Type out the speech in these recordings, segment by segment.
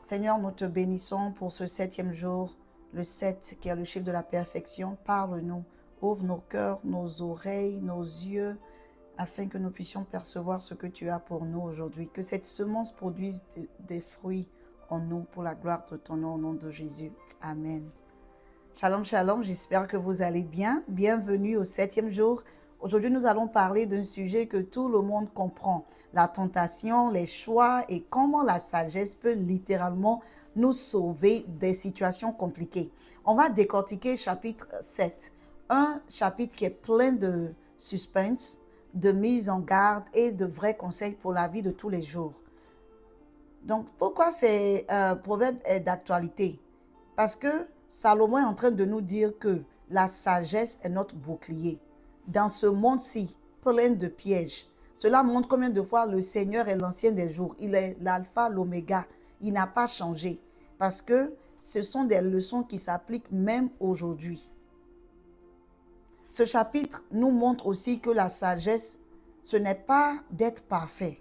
Seigneur, nous te bénissons pour ce 7e jour, le 7 qui est le chiffre de la perfection. Parle-nous, ouvre nos cœurs, nos oreilles, nos yeux, afin que nous puissions percevoir ce que tu as pour nous aujourd'hui. Que cette semence produise des fruits en nous pour la gloire de ton nom, au nom de Jésus. Amen. Shalom, shalom, j'espère que vous allez bien. Bienvenue au 7e jour. Aujourd'hui, nous allons parler d'un sujet que tout le monde comprend, la tentation, les choix et comment la sagesse peut littéralement nous sauver des situations compliquées. On va décortiquer chapitre 7, un chapitre qui est plein de suspense, de mise en garde et de vrais conseils pour la vie de tous les jours. Donc, pourquoi ce proverbe est d'actualité? Parce que Salomon est en train de nous dire que la sagesse est notre bouclier. Dans ce monde-ci, plein de pièges, cela montre combien de fois le Seigneur est l'ancien des jours. Il est l'alpha, l'oméga. Il n'a pas changé. Parce que ce sont des leçons qui s'appliquent même aujourd'hui. Ce chapitre nous montre aussi que la sagesse, ce n'est pas d'être parfait.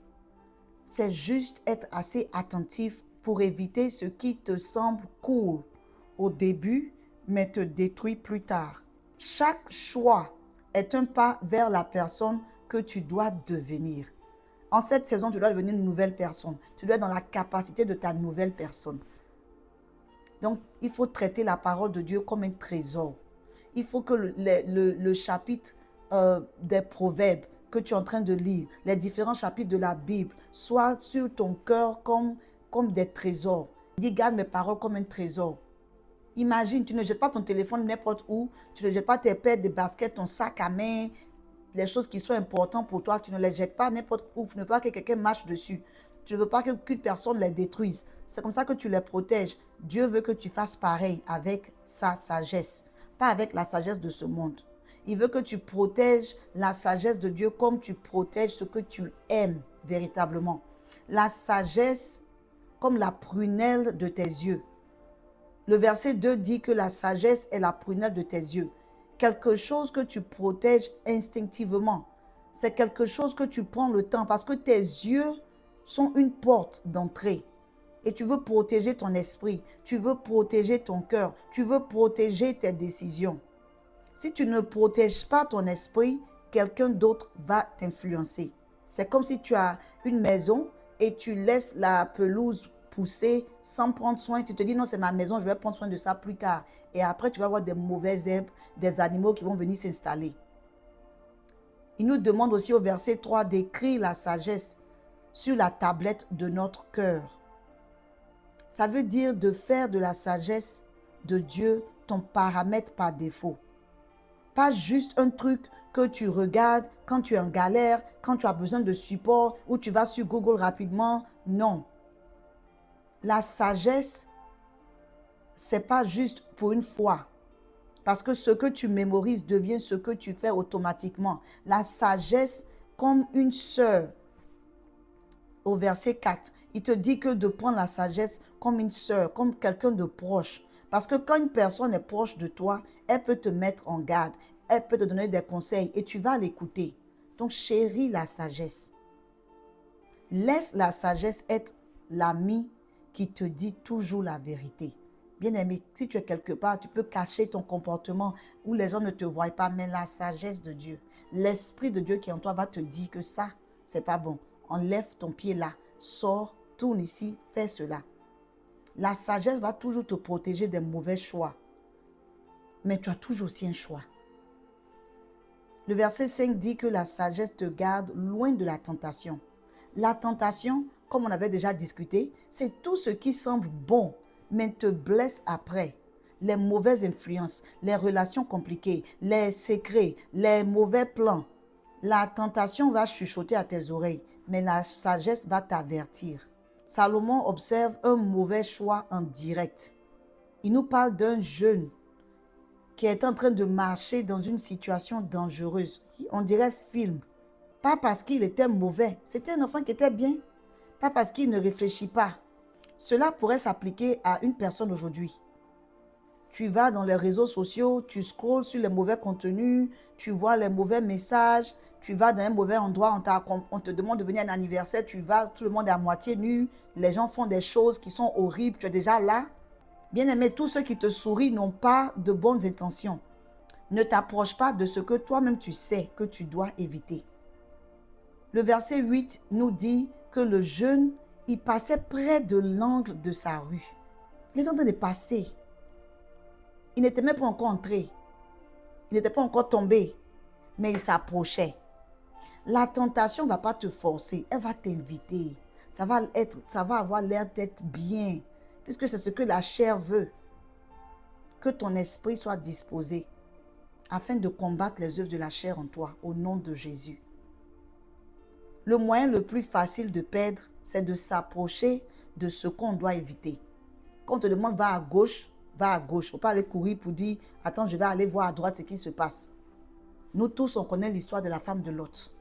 C'est juste être assez attentif pour éviter ce qui te semble cool au début, mais te détruit plus tard. Chaque choix est un pas vers la personne que tu dois devenir. En cette saison, tu dois devenir une nouvelle personne. Tu dois être dans la capacité de ta nouvelle personne. Donc, il faut traiter la parole de Dieu comme un trésor. Il faut que le chapitre des proverbes que tu es en train de lire, les différents chapitres de la Bible, soient sur ton cœur comme des trésors. Dis, garde mes paroles comme un trésor. Imagine, tu ne jettes pas ton téléphone n'importe où, tu ne jettes pas tes paires de baskets, ton sac à main, les choses qui sont importantes pour toi, tu ne les jettes pas n'importe où, tu ne veux pas que quelqu'un marche dessus. Tu ne veux pas qu'une personne les détruise. C'est comme ça que tu les protèges. Dieu veut que tu fasses pareil avec sa sagesse, pas avec la sagesse de ce monde. Il veut que tu protèges la sagesse de Dieu comme tu protèges ce que tu aimes véritablement. La sagesse comme la prunelle de tes yeux. Le verset 2 dit que la sagesse est la prunelle de tes yeux. Quelque chose que tu protèges instinctivement. C'est quelque chose que tu prends le temps parce que tes yeux sont une porte d'entrée. Et tu veux protéger ton esprit, tu veux protéger ton cœur, tu veux protéger tes décisions. Si tu ne protèges pas ton esprit, quelqu'un d'autre va t'influencer. C'est comme si tu as une maison et tu laisses la pelouse pousser sans prendre soin. Tu te dis non, c'est ma maison, je vais prendre soin de ça plus tard. Et après, tu vas avoir des mauvaises herbes, des animaux qui vont venir s'installer. Il nous demande aussi au verset 3 d'écrire la sagesse sur la tablette de notre cœur. Ça veut dire de faire de la sagesse de Dieu ton paramètre par défaut. Pas juste un truc que tu regardes quand tu es en galère, quand tu as besoin de support ou tu vas sur Google rapidement. Non. La sagesse, ce n'est pas juste pour une fois. Parce que ce que tu mémorises devient ce que tu fais automatiquement. La sagesse comme une sœur. Au verset 4, il te dit que de prendre la sagesse comme une sœur, comme quelqu'un de proche. Parce que quand une personne est proche de toi, elle peut te mettre en garde, elle peut te donner des conseils et tu vas l'écouter. Donc chéris la sagesse. Laisse la sagesse être l'ami qui te dit toujours la vérité. Bien-aimé, si tu es quelque part, tu peux cacher ton comportement où les gens ne te voient pas, mais la sagesse de Dieu, l'Esprit de Dieu qui est en toi va te dire que ça, c'est pas bon. Enlève ton pied là, sors, tourne ici, fais cela. La sagesse va toujours te protéger des mauvais choix. Mais tu as toujours aussi un choix. Le verset 5 dit que la sagesse te garde loin de la tentation. La tentation, comme on avait déjà discuté, c'est tout ce qui semble bon, mais te blesse après. Les mauvaises influences, les relations compliquées, les secrets, les mauvais plans. La tentation va chuchoter à tes oreilles, mais la sagesse va t'avertir. Salomon observe un mauvais choix en direct. Il nous parle d'un jeune qui est en train de marcher dans une situation dangereuse. On dirait film. Pas parce qu'il était mauvais, c'était un enfant qui était bien. Pas parce qu'il ne réfléchit pas. Cela pourrait s'appliquer à une personne aujourd'hui. Tu vas dans les réseaux sociaux, tu scrolles sur les mauvais contenus, tu vois les mauvais messages, Tu vas dans un mauvais endroit, on te demande de venir à un anniversaire, tu vas, tout le monde est à moitié nu, les gens font des choses qui sont horribles, tu es déjà là. Bien-aimé, tous ceux qui te sourient n'ont pas de bonnes intentions. Ne t'approche pas de ce que toi-même tu sais que tu dois éviter. Le verset 8 nous dit que le jeune, il passait près de l'angle de sa rue. Il est en train de passer. Il n'était même pas encore entré. Il n'était pas encore tombé. Mais il s'approchait. La tentation ne va pas te forcer. Elle va t'inviter. Ça va avoir l'air d'être bien. Puisque c'est ce que la chair veut. Que ton esprit soit disposé afin de combattre les œuvres de la chair en toi, au nom de Jésus. Le moyen le plus facile de perdre, c'est de s'approcher de ce qu'on doit éviter. Quand on te demande va à gauche, va à gauche. Il ne faut pas aller courir pour dire, attends, je vais aller voir à droite ce qui se passe. Nous tous, on connaît l'histoire de la femme de Lot.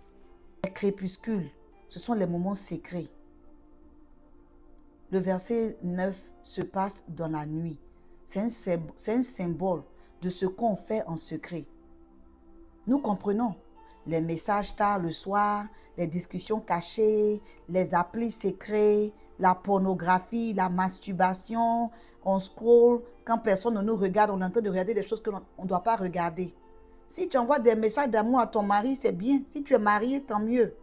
Les crépuscules, ce sont les moments secrets. Le verset 9 se passe dans la nuit. C'est un symbole de ce qu'on fait en secret. Nous comprenons les messages tard le soir, les discussions cachées, les applis secrets, la pornographie, la masturbation. On scrolle, quand personne ne nous regarde, on est en train de regarder des choses que l'on ne doit pas regarder. Si tu envoies des messages d'amour à ton mari, c'est bien. Si tu es marié, tant mieux.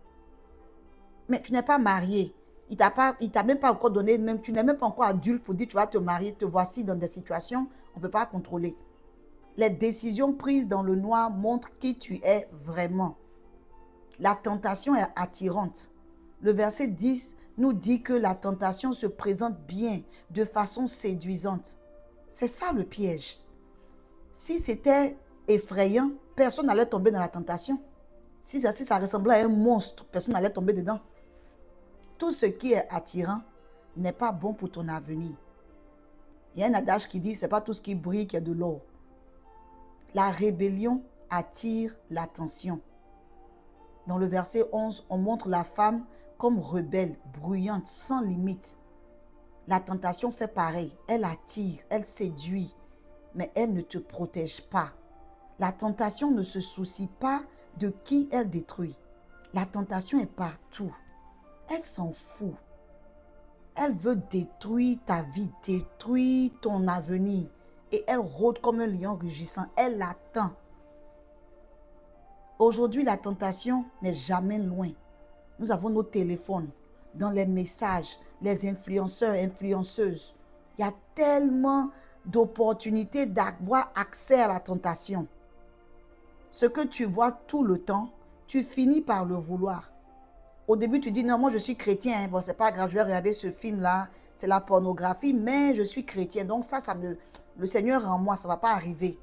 Mais tu n'es pas marié. Il t'a même pas encore donné, même, tu n'es même pas encore adulte pour dire tu vas te marier, te voici dans des situations, on ne peut pas contrôler. Les décisions prises dans le noir montrent qui tu es vraiment. La tentation est attirante. Le verset 10 nous dit que la tentation se présente bien, de façon séduisante. C'est ça le piège. Si c'était effrayant, personne n'allait tomber dans la tentation. Si ça ressemblait à un monstre, personne n'allait tomber dedans. Tout ce qui est attirant n'est pas bon pour ton avenir. Il y a un adage qui dit, c'est pas tout ce qui brille qui est de l'or. La rébellion attire l'attention. Dans le verset 11, on montre la femme comme rebelle, bruyante, sans limite. La tentation fait pareil. Elle attire, elle séduit, mais elle ne te protège pas. La tentation ne se soucie pas de qui elle détruit. La tentation est partout. Elle s'en fout. Elle veut détruire ta vie, détruire ton avenir. Et elle rôde comme un lion rugissant. Elle attend. Aujourd'hui, la tentation n'est jamais loin. Nous avons nos téléphones, dans les messages, les influenceurs, influenceuses. Il y a tellement d'opportunités d'avoir accès à la tentation. Ce que tu vois tout le temps, tu finis par le vouloir. Au début, tu dis, non, moi je suis chrétien. Bon, c'est pas grave, je vais regarder ce film-là. C'est la pornographie, mais je suis chrétien. Donc le Seigneur en moi, ça ne va pas arriver.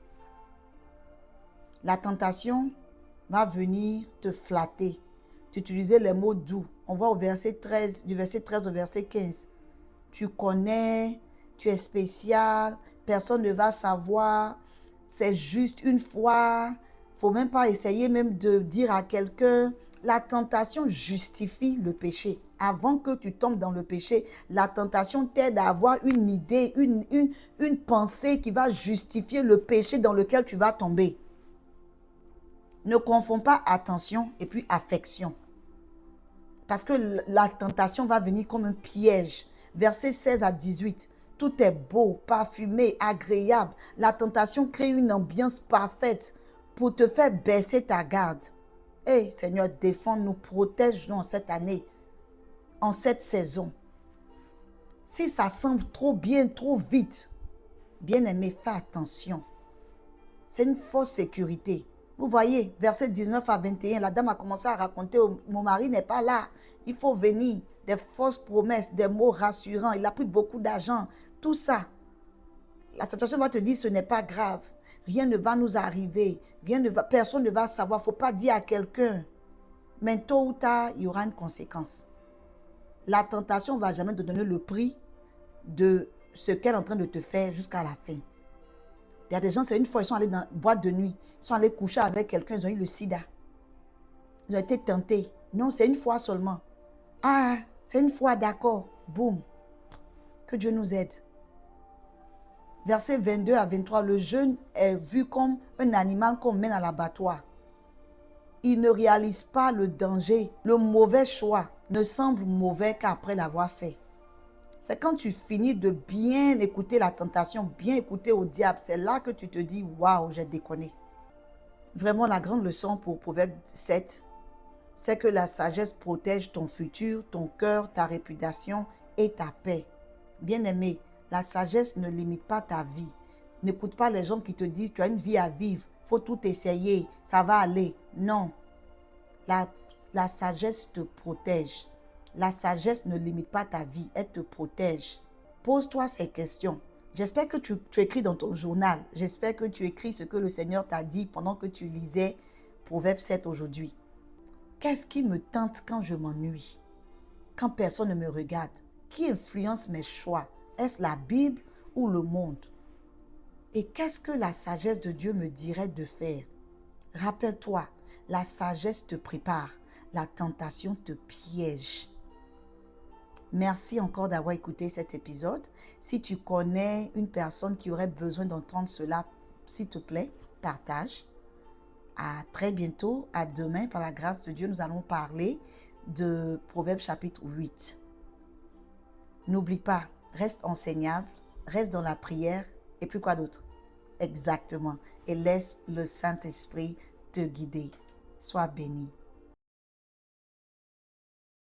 La tentation va venir te flatter. Tu utilisais les mots doux. On voit au verset 13, du verset 13 au verset 15. Tu connais, tu es spécial, personne ne va savoir. C'est juste une fois. Il ne faut même pas essayer même de dire à quelqu'un. La tentation justifie le péché. Avant que tu tombes dans le péché, la tentation t'aide à avoir une idée, une pensée qui va justifier le péché dans lequel tu vas tomber. Ne confonds pas attention et puis affection. Parce que la tentation va venir comme un piège. Versets 16 à 18. Tout est beau, parfumé, agréable. La tentation crée une ambiance parfaite pour te faire baisser ta garde. Hey, Seigneur, défends-nous, protège-nous en cette année, en cette saison. Si ça semble trop bien, trop vite, bien-aimé, fais attention. C'est une fausse sécurité. Vous voyez, verset 19 à 21, la dame a commencé à raconter, mon mari n'est pas là, il faut venir. Des fausses promesses, des mots rassurants, il a pris beaucoup d'argent, tout ça. La tentation va te dire, ce n'est pas grave. Rien ne va nous arriver. Personne ne va savoir. Il ne faut pas dire à quelqu'un. Mais tôt ou tard, il y aura une conséquence. La tentation ne va jamais te donner le prix de ce qu'elle est en train de te faire jusqu'à la fin. Il y a des gens, c'est une fois, ils sont allés dans une boîte de nuit. Ils sont allés coucher avec quelqu'un, ils ont eu le sida. Ils ont été tentés. Non, c'est une fois seulement. Ah, c'est une fois, d'accord. Boum. Que Dieu nous aide. Versets 22 à 23, le jeûne est vu comme un animal qu'on mène à l'abattoir. ils ne réalisent pas le danger. Le mauvais choix ne semble mauvais qu'après l'avoir fait. C'est quand tu finis de bien écouter la tentation, bien écouter au diable, c'est là que tu te dis « Waouh, j'ai déconné ». Vraiment, la grande leçon pour Proverbe 7, c'est que la sagesse protège ton futur, ton cœur, ta réputation et ta paix. Bien-aimé, la sagesse ne limite pas ta vie. N'écoute pas les gens qui te disent « Tu as une vie à vivre, il faut tout essayer, ça va aller ». Non, la sagesse te protège. La sagesse ne limite pas ta vie, elle te protège. Pose-toi ces questions. J'espère que tu écris dans ton journal. J'espère que tu écris ce que le Seigneur t'a dit pendant que tu lisais Proverbe 7 aujourd'hui. Qu'est-ce qui me tente quand je m'ennuie? Quand personne ne me regarde? Qui influence mes choix? Est-ce la Bible ou le monde? Et qu'est-ce que la sagesse de Dieu me dirait de faire? Rappelle-toi, la sagesse te prépare, la tentation te piège. Merci encore d'avoir écouté cet épisode. Si tu connais une personne qui aurait besoin d'entendre cela, s'il te plaît, partage. À très bientôt, à demain, par la grâce de Dieu, nous allons parler de Proverbe chapitre 8. N'oublie pas, reste enseignable, reste dans la prière, et puis quoi d'autre? Exactement. Et laisse le Saint-Esprit te guider. Sois béni.